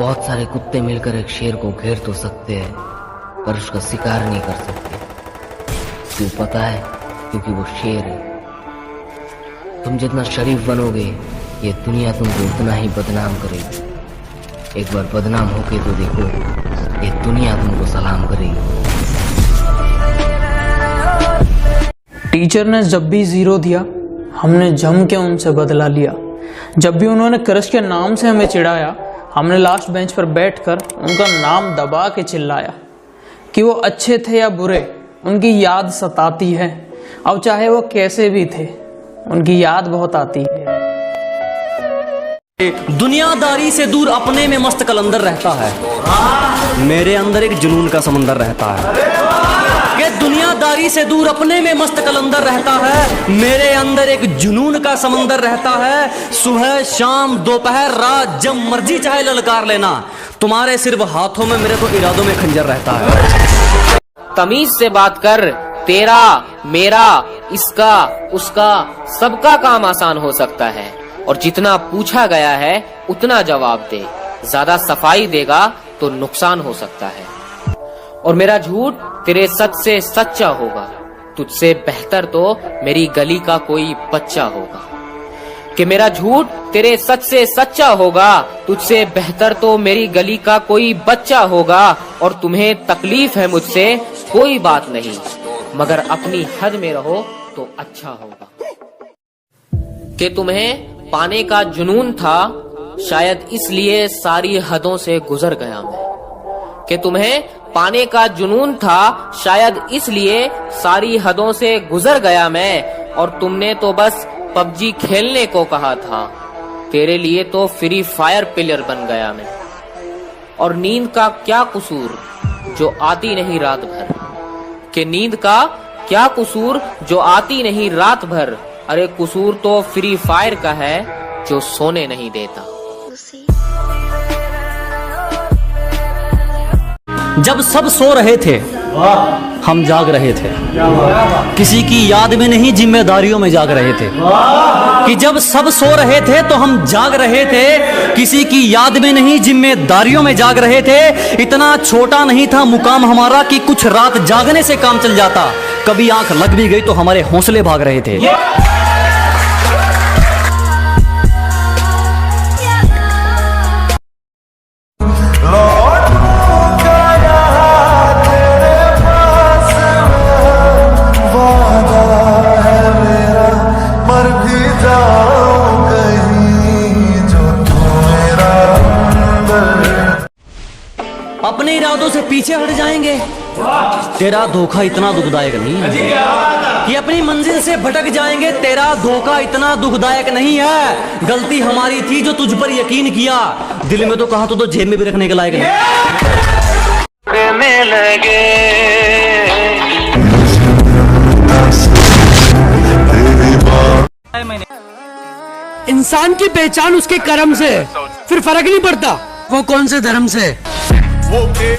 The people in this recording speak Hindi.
बहुत सारे कुत्ते मिलकर एक शेर को घेर तो सकते हैं, पर उसका शिकार नहीं कर सकते। क्यों पता है? क्योंकि वो शेर है। तुम जितना शरीफ बनोगे, ये दुनिया तुमको उतना ही बदनाम करेगी। एक बार बदनाम होके तो देखो, ये दुनिया तुमको सलाम करेगी। टीचर ने जब भी 0 दिया, हमने जम के उनसे बदला लिया। जब भी उन्होंने क्रश के नाम से हमें चिढ़ाया, हमने लास्ट बेंच पर बैठकर उनका नाम दबा के चिल्लाया। कि वो अच्छे थे या बुरे, उनकी याद सताती है। अब चाहे वो कैसे भी थे, उनकी याद बहुत आती है। दुनियादारी से दूर अपने में मस्त कलंदर रहता है। मेरे अंदर एक जुनून का समंदर रहता है। कि दुनियादारी से दूर अपने में मस्त कलंदर रहता है। मेरे अंदर एक जुनून का समंदर रहता है। सुबह शाम दोपहर रात जब मर्जी चाहे ललकार लेना। तुम्हारे सिर्फ हाथों में, मेरे तो इरादों में खंजर रहता है। तमीज से बात कर। तेरा, मेरा, इसका, उसका, सबका काम आसान हो सकता है। और जितना पूछा गया है उतना जवाब दे। ज्यादा सफाई देगा तो नुकसान हो सकता है। और मेरा झूठ तेरे सच से सच्चा होगा। तुझसे बेहतर तो मेरी गली का कोई बच्चा होगा। कि मेरा झूठ तेरे सच से सच्चा होगा। तुझसे बेहतर तो मेरी गली का कोई बच्चा होगा। और तुम्हें तकलीफ है मुझसे, कोई बात नहीं, मगर अपनी हद में रहो तो अच्छा होगा। कि तुम्हें पाने का जुनून था, शायद इसलिए सारी हदों से गुजर गया मैं। कि तुम्हें पाने का जुनून था, शायद इसलिए सारी हदों से गुजर गया मैं। और तुमने तो बस पबजी खेलने को कहा था, तेरे लिए तो फ्री फायर प्लेयर बन गया मैं। और नींद का क्या कसूर जो आती नहीं रात भर। कि नींद का क्या कसूर जो आती नहीं रात भर। अरे कसूर तो फ्री फायर का है जो सोने नहीं देता। जब सब सो रहे थे हम जाग रहे थे। किसी की याद में नहीं, जिम्मेदारियों में जाग रहे थे। कि जब सब सो रहे थे तो हम जाग रहे थे। किसी की याद में नहीं, जिम्मेदारियों में जाग रहे थे। इतना छोटा नहीं था मुकाम हमारा कि कुछ रात जागने से काम चल जाता। कभी आंख लग भी गई तो हमारे हौसले भाग रहे थे। अपने इरादों से पीछे हट जाएंगे। तेरा धोखा इतना दुखदायक नहीं है कि अपनी मंजिल से भटक जाएंगे। तेरा धोखा इतना दुखदायक नहीं है। गलती हमारी थी जो तुझ पर यकीन किया। दिल में तो कहा तो जेब में भी रखने के लायक नहीं। इंसान की पहचान उसके कर्म से, फिर फर्क नहीं पड़ता वो कौन से धर्म से।